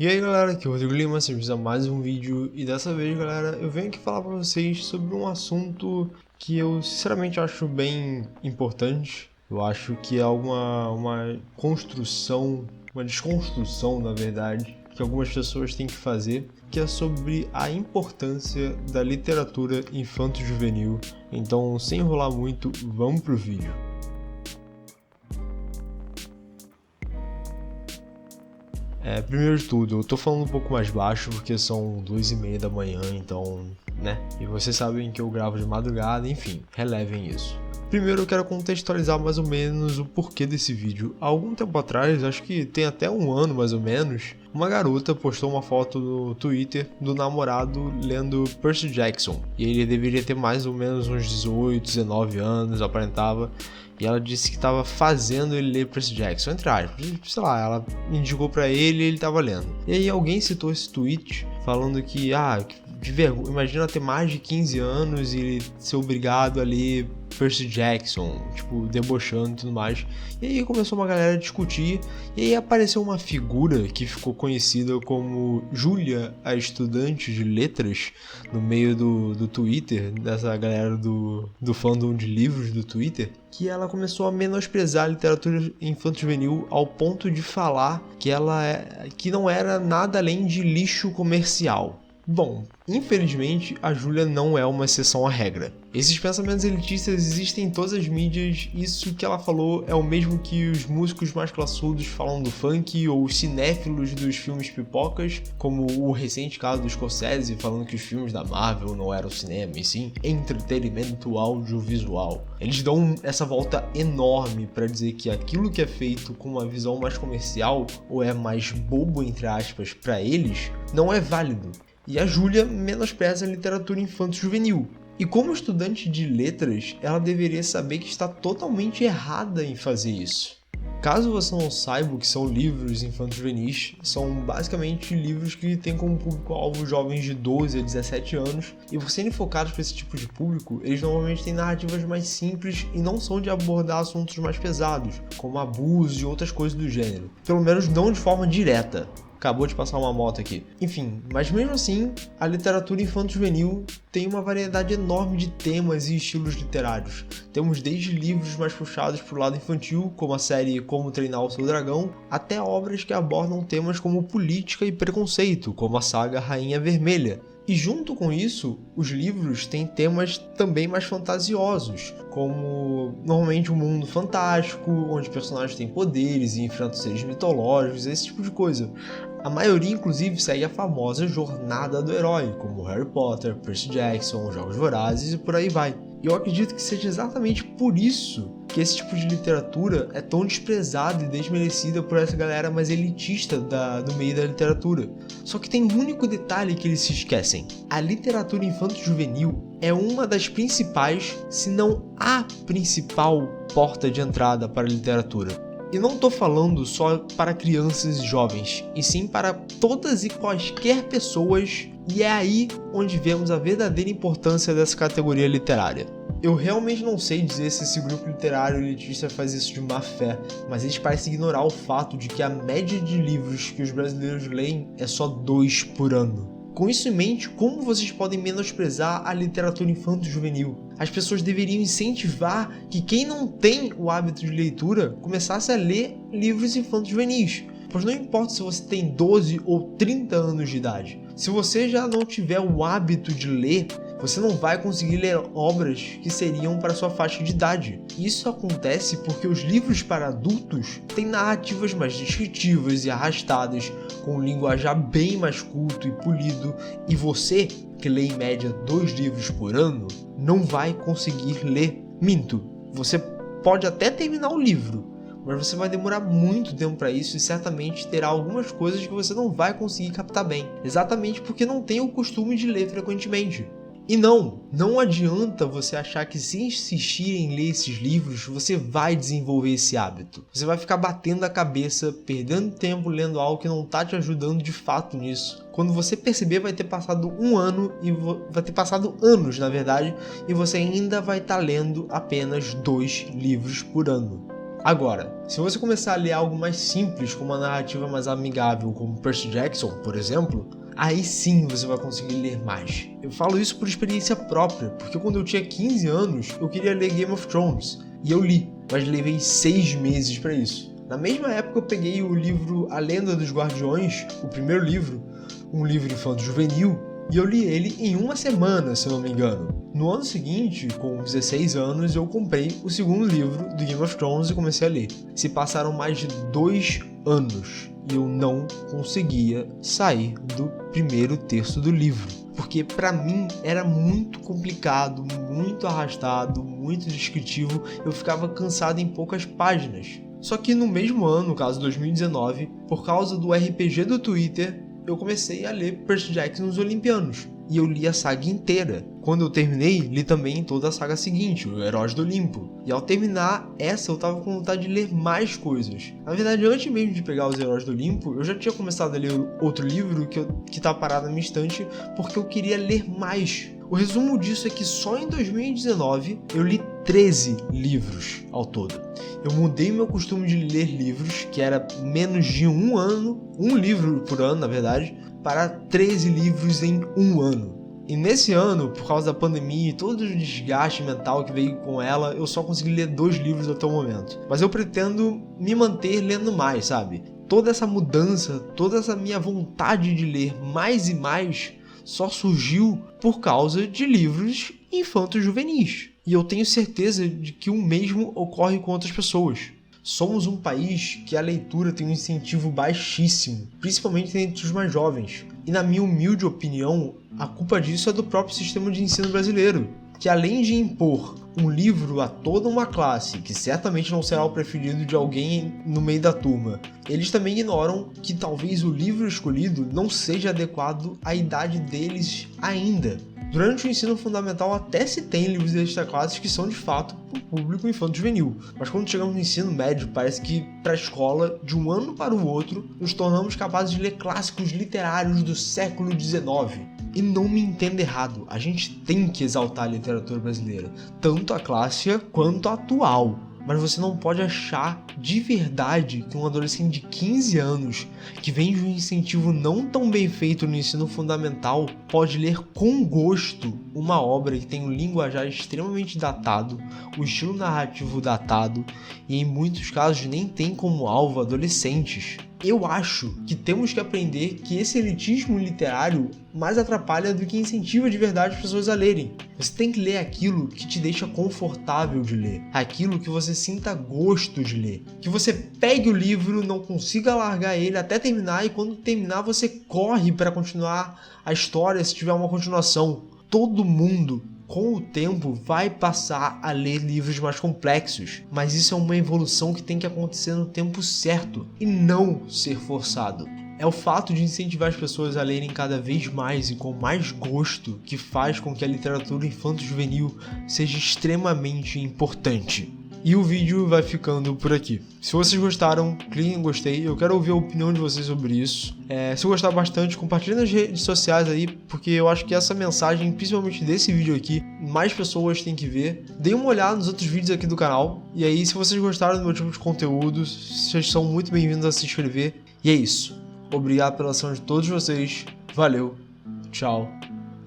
E aí galera, aqui é o Rodrigo Lima, sejam a mais um vídeo e dessa vez galera eu venho aqui falar pra vocês sobre um assunto que eu sinceramente acho bem importante. Eu acho que é uma construção, uma desconstrução na verdade, que algumas pessoas têm que fazer, que é sobre a importância da literatura infanto-juvenil. Então sem enrolar muito, vamos pro vídeo. Primeiro de tudo, eu tô falando um pouco mais baixo porque são 2h30 da manhã, então, né? E vocês sabem que eu gravo de madrugada, enfim, relevem isso. Primeiro eu quero contextualizar mais ou menos o porquê desse vídeo. Há algum tempo atrás, acho que tem até um ano mais ou menos, uma garota postou uma foto no Twitter do namorado lendo Percy Jackson. E ele deveria ter mais ou menos uns 18, 19 anos, aparentava. E ela disse que estava fazendo ele ler Percy Jackson, entre aspas. Sei lá, ela indicou pra ele e ele estava lendo. E aí alguém citou esse tweet falando que, de vergonha, imagina ter mais de 15 anos e ser obrigado a ler Percy Jackson, tipo, debochando e tudo mais. E aí começou uma galera a discutir, e aí apareceu uma figura que ficou conhecida como Júlia, a estudante de letras, no meio do Twitter, dessa galera do fandom de livros do Twitter, que ela começou a menosprezar a literatura infanto-juvenil ao ponto de falar que não era nada além de lixo comercial. Bom, infelizmente a Júlia não é uma exceção à regra. Esses pensamentos elitistas existem em todas as mídias, isso que ela falou é o mesmo que os músicos mais classudos falam do funk ou os cinéfilos dos filmes pipocas, como o recente caso do Scorsese falando que os filmes da Marvel não eram cinema, e sim entretenimento audiovisual. Eles dão essa volta enorme para dizer que aquilo que é feito com uma visão mais comercial, ou é mais bobo entre aspas para eles, não é válido. E a Júlia menospreza a literatura infanto-juvenil. E como estudante de letras, ela deveria saber que está totalmente errada em fazer isso. Caso você não saiba o que são livros infanto-juvenis, são basicamente livros que têm como público-alvo jovens de 12 a 17 anos, e por serem focados para esse tipo de público, eles normalmente têm narrativas mais simples e não são de abordar assuntos mais pesados, como abuso e outras coisas do gênero. Pelo menos não de forma direta. Acabou de passar uma moto aqui. Enfim, mas mesmo assim, a literatura infanto-juvenil tem uma variedade enorme de temas e estilos literários. Temos desde livros mais puxados para o lado infantil, como a série Como Treinar o Seu Dragão, até obras que abordam temas como política e preconceito, como a saga Rainha Vermelha. E junto com isso, os livros têm temas também mais fantasiosos, como normalmente um mundo fantástico, onde personagens têm poderes e enfrentam seres mitológicos, esse tipo de coisa. A maioria, inclusive, segue a famosa jornada do herói, como Harry Potter, Percy Jackson, Jogos Vorazes e por aí vai. E eu acredito que seja exatamente por isso que esse tipo de literatura é tão desprezada e desmerecida por essa galera mais elitista do meio da literatura. Só que tem um único detalhe que eles se esquecem. A literatura infanto-juvenil é uma das principais, se não a principal porta de entrada para a literatura. E não estou falando só para crianças e jovens, e sim para todas e quaisquer pessoas, e é aí onde vemos a verdadeira importância dessa categoria literária. Eu realmente não sei dizer se esse grupo literário elitista faz isso de má fé, mas eles parecem ignorar o fato de que a média de livros que os brasileiros leem é só 2 por ano. Com isso em mente, como vocês podem menosprezar a literatura infanto-juvenil? As pessoas deveriam incentivar que quem não tem o hábito de leitura começasse a ler livros infanto-juvenis. Pois não importa se você tem 12 ou 30 anos de idade. Se você já não tiver o hábito de ler, você não vai conseguir ler obras que seriam para sua faixa de idade. Isso acontece porque os livros para adultos têm narrativas mais descritivas e arrastadas, com um linguajar bem mais culto e polido, e você, que lê em média 2 livros por ano, não vai conseguir ler. Minto, você pode até terminar o livro, mas você vai demorar muito tempo para isso e certamente terá algumas coisas que você não vai conseguir captar bem, exatamente porque não tem o costume de ler frequentemente. E não adianta você achar que se insistir em ler esses livros, você vai desenvolver esse hábito. Você vai ficar batendo a cabeça, perdendo tempo lendo algo que não está te ajudando de fato nisso. Quando você perceber, vai ter passado um ano, e vai ter passado anos, na verdade, e você ainda vai estar lendo apenas 2 livros por ano. Agora, se você começar a ler algo mais simples, com uma narrativa mais amigável, como Percy Jackson, por exemplo, aí sim você vai conseguir ler mais. Eu falo isso por experiência própria, porque quando eu tinha 15 anos, eu queria ler Game of Thrones, e eu li, mas levei 6 meses para isso. Na mesma época eu peguei o livro A Lenda dos Guardiões, o primeiro livro, um livro infanto-juvenil, e eu li ele em uma semana, se eu não me engano. No ano seguinte, com 16 anos, eu comprei o segundo livro do Game of Thrones e comecei a ler. Se passaram mais de 2 anos e eu não conseguia sair do primeiro terço do livro. Porque pra mim era muito complicado, muito arrastado, muito descritivo, eu ficava cansado em poucas páginas. Só que no mesmo ano, no caso 2019, por causa do RPG do Twitter, eu comecei a ler Percy Jackson Os Olimpianos, e eu li a saga inteira. Quando eu terminei, li também toda a saga seguinte, O Heróis do Olimpo. E ao terminar essa, eu tava com vontade de ler mais coisas. Na verdade, antes mesmo de pegar Os Heróis do Olimpo, eu já tinha começado a ler outro livro que tá parado na minha estante, porque eu queria ler mais. O resumo disso é que só em 2019 eu li 13 livros ao todo. Eu mudei meu costume de ler livros, que era menos de um livro por ano, na verdade, para 13 livros em um ano. E nesse ano, por causa da pandemia e todo o desgaste mental que veio com ela, eu só consegui ler 2 livros até o momento. Mas eu pretendo me manter lendo mais, sabe? Toda essa mudança, toda essa minha vontade de ler mais e mais só surgiu por causa de livros infanto-juvenis. E eu tenho certeza de que o mesmo ocorre com outras pessoas. Somos um país que a leitura tem um incentivo baixíssimo, principalmente entre os mais jovens. E na minha humilde opinião, a culpa disso é do próprio sistema de ensino brasileiro, que além de impor um livro a toda uma classe, que certamente não será o preferido de alguém no meio da turma, eles também ignoram que talvez o livro escolhido não seja adequado à idade deles ainda. Durante o ensino fundamental até se tem livros desta classe que são de fato para o público infanto-juvenil, mas quando chegamos no ensino médio parece que para a escola, de um ano para o outro, nos tornamos capazes de ler clássicos literários do século XIX. E não me entenda errado, a gente tem que exaltar a literatura brasileira, tanto a clássica quanto a atual. Mas você não pode achar de verdade que um adolescente de 15 anos, que vem de um incentivo não tão bem feito no ensino fundamental, pode ler com gosto uma obra que tem um linguajar extremamente datado, o estilo narrativo datado e em muitos casos nem tem como alvo adolescentes. Eu acho que temos que aprender que esse elitismo literário mais atrapalha do que incentiva de verdade as pessoas a lerem. Você tem que ler aquilo que te deixa confortável de ler, aquilo que você sinta gosto de ler, que você pegue o livro, não consiga largar ele até terminar e quando terminar você corre para continuar a história se tiver uma continuação. Todo mundo, com o tempo, vai passar a ler livros mais complexos, mas isso é uma evolução que tem que acontecer no tempo certo e não ser forçado. É o fato de incentivar as pessoas a lerem cada vez mais e com mais gosto que faz com que a literatura infanto-juvenil seja extremamente importante. E o vídeo vai ficando por aqui. Se vocês gostaram, cliquem em gostei. Eu quero ouvir a opinião de vocês sobre isso. Se gostar bastante, compartilhe nas redes sociais aí, porque eu acho que essa mensagem, principalmente desse vídeo aqui, mais pessoas têm que ver. Deem uma olhada nos outros vídeos aqui do canal. E aí, se vocês gostaram do meu tipo de conteúdo, vocês são muito bem-vindos a se inscrever. E é isso. Obrigado pela ação de todos vocês. Valeu, tchau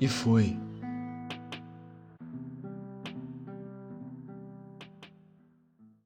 e fui.